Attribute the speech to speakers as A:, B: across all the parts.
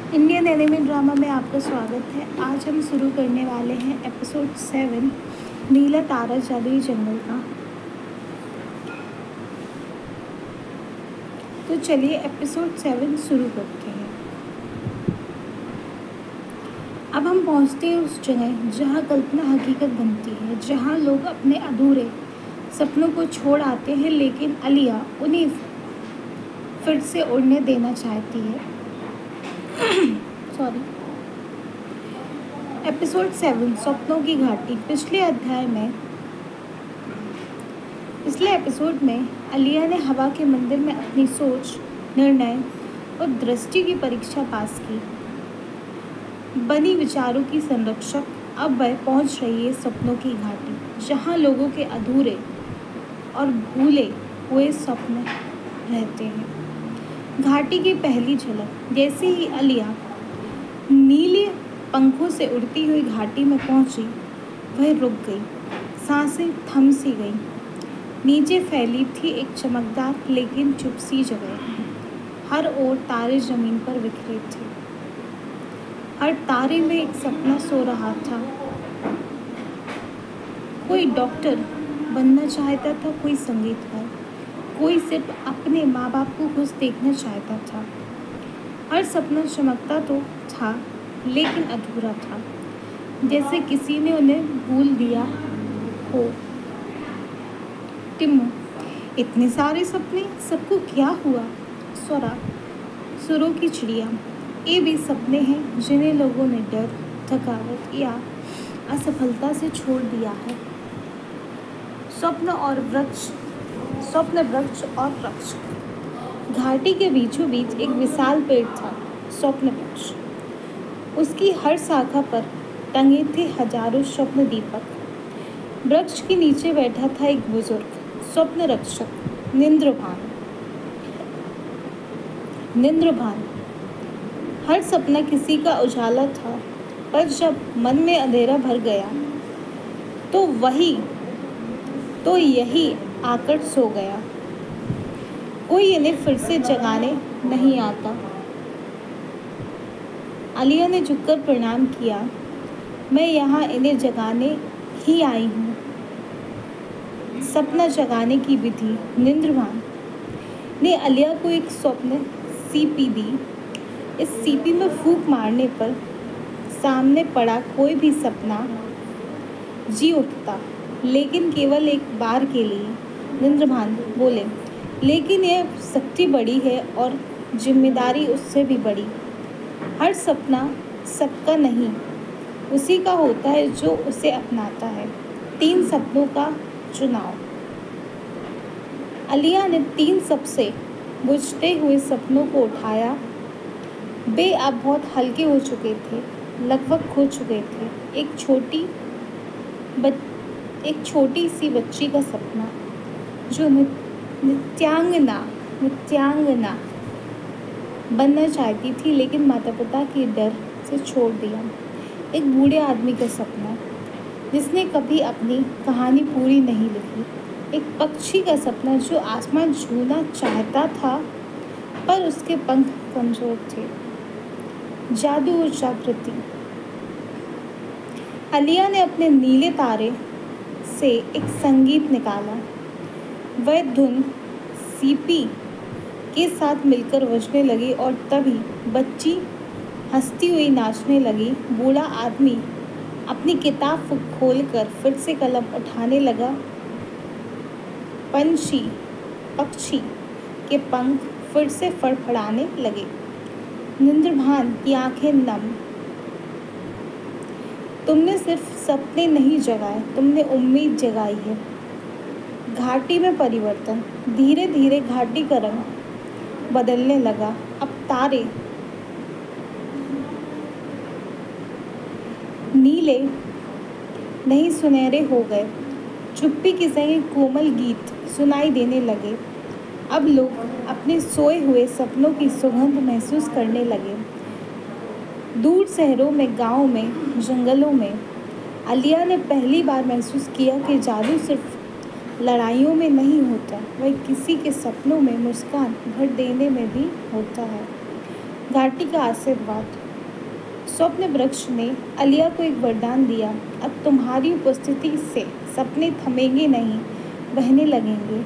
A: Indian anime drama में आपका स्वागत है। आज हम शुरू करने वाले हैं एपिसोड 7 नीला तारा जादुई जंगल का। तो चलिए एपिसोड 7 शुरू करते हैं। अब हम पहुंचते हैं उस जगह जहां कल्पना हकीकत बनती है, जहां लोग अपने अधूरे सपनों को छोड़ आते हैं, लेकिन आलिया उन्हें फिर से उड़ने देना चाहती है। सॉरी। एपिसोड 7 सपनों की घाटी। पिछले एपिसोड में आलिया ने हवा के मंदिर में अपनी सोच, निर्णय और दृष्टि की परीक्षा पास की। बनी विचारों की संरक्षक, अब वह पहुंच रही है सपनों की घाटी, जहां लोगों के अधूरे और भूले हुए सपने रहते हैं। घाटी की पहली झलक। जैसे ही आलिया नीले पंखों से उड़ती हुई घाटी में पहुंची, वह रुक गई। सांसें थम सी गई। नीचे फैली थी एक चमकदार लेकिन चुप सी जगह। हर ओर तारे जमीन पर बिखरे थे। हर तारे में एक सपना सो रहा था। कोई डॉक्टर बनना चाहता था, कोई संगीतकार, कोई सिर्फ अपने माँ बाप को खुश देखना चाहता था। हर सपना चमकता तो था, लेकिन अधूरा था, जैसे किसी ने उन्हें भूल दिया हो। टिम्मू, इतने सारे सपने, सबको क्या हुआ? स्वरा, सुरों की चिड़िया, ये भी सपने हैं जिन्हें लोगों ने डर, थकावट या असफलता से छोड़ दिया है। स्वप्न वृक्ष और वृक्ष। घाटी के बीचों बीच एक विशाल पेड़ था, स्वप्न वृक्ष। उसकी हर शाखा पर टंगे थे हजारों स्वप्न दीपक। वृक्ष के नीचे बैठा था एक बुजुर्ग स्वप्न रक्षक, निंद्रभान। हर सपना किसी का उजाला था, पर जब मन में अंधेरा भर गया तो यही आकर सो गया। कोई इन्हें फिर से जगाने नहीं आता। आलिया ने झुककर प्रणाम किया। मैं यहाँ इन्हें जगाने ही आई हूँ। सपना जगाने की विधि। निंद्रभान ने आलिया को एक स्वप्न सीपी दी। इस सीपी में फूंक मारने पर सामने पड़ा कोई भी सपना जी उठता, लेकिन केवल एक बार के लिए। निंद्रभान बोले, लेकिन यह शक्ति बड़ी है और जिम्मेदारी उससे भी बड़ी। हर सपना सबका नहीं, उसी का होता है जो उसे अपनाता है। 3 सपनों का चुनाव। आलिया ने 3 सबसे बुझते हुए सपनों को उठाया। वे अब बहुत हल्के हो चुके थे, लगभग खो चुके थे। एक छोटी सी बच्ची का सपना जो नित्यांगना बनना चाहती थी, लेकिन माता पिता के डर से छोड़ दिया। एक बूढ़े आदमी का सपना जिसने कभी अपनी कहानी पूरी नहीं लिखी। एक पक्षी का सपना जो आसमान छूना चाहता था, पर उसके पंख कमजोर थे। जादू और जागृति। आलिया ने अपने नीले तारे से एक संगीत निकाला। वह धुन सीपी के साथ मिलकर बजने लगी और तभी बच्ची हंसती हुई नाचने लगी। बूढ़ा आदमी अपनी किताब खोलकर फिर से कलम उठाने लगा। पक्षी के पंख फिर से फड़फड़ाने लगे। निंद्रभान की आंखें नम। तुमने सिर्फ सपने नहीं जगाए, तुमने उम्मीद जगाई है। घाटी में परिवर्तन। धीरे धीरे घाटी का रंग बदलने लगा। अब तारे नीले नहीं सुनहरे हो गए। चुप्पी की जगह कोमल गीत सुनाई देने लगे। अब लोग अपने सोए हुए सपनों की सुगंध महसूस करने लगे। दूर शहरों में, गांवों में, जंगलों में आलिया ने पहली बार महसूस किया कि जादू सिर्फ लड़ाइयों में नहीं होता, वह किसी के सपनों में मुस्कान भर देने में भी होता है। घाटी का आशीर्वाद। स्वप्न वृक्ष ने आलिया को एक वरदान दिया, अब तुम्हारी उपस्थिति से सपने थमेंगे नहीं, बहने लगेंगे।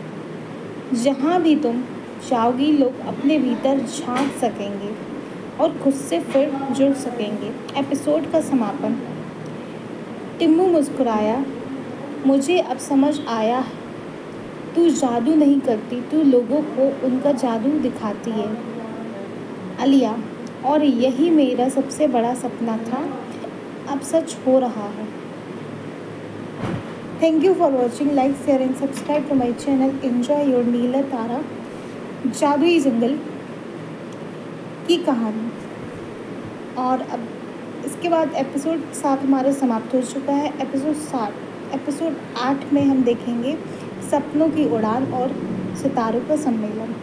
A: जहाँ भी तुम जाओगी लोग अपने भीतर झांक सकेंगे और खुद से फिर जुड़ सकेंगे। एपिसोड का समापन। टिम्मू मुस्कुराया, मुझे अब समझ आया है, तू जादू नहीं करती, तू लोगों को उनका जादू दिखाती है। आलिया, और यही मेरा सबसे बड़ा सपना था, अब सच हो रहा है। Thank you for watching. Like, share and subscribe to my channel. Enjoy your नीला तारा जादुई जंगल की कहानी। और अब इसके बाद एपिसोड 7 हमारा समाप्त हो चुका है। एपिसोड 8 में हम देखेंगे सपनों की उड़ान और सितारों का सम्मेलन।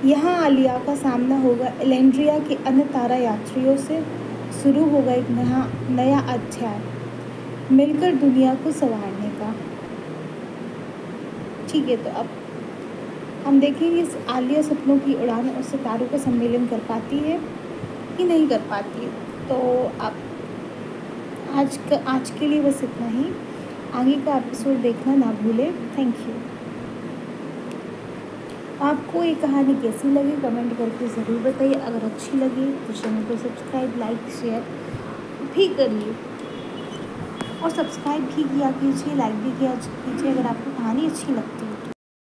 A: यहाँ आलिया का सामना होगा एलेंड्रिया के अन्य तारा यात्रियों से। शुरू होगा एक नया अध्याय, मिलकर दुनिया को संवारने का। ठीक है, तो अब हम देखेंगे इस आलिया सपनों की उड़ान और सितारों का सम्मेलन कर पाती है कि नहीं कर पाती है। तो अब आज के लिए बस इतना ही। आगे का एपिसोड देखना ना भूलें। Thank you. आपको ये कहानी कैसी लगी कमेंट करके ज़रूर बताइए। अगर अच्छी लगी तो चैनल को सब्सक्राइब, लाइक, शेयर भी करिए और सब्सक्राइब भी किया कीजिए, लाइक भी किया कीजिए अगर आपको कहानी अच्छी लगती है।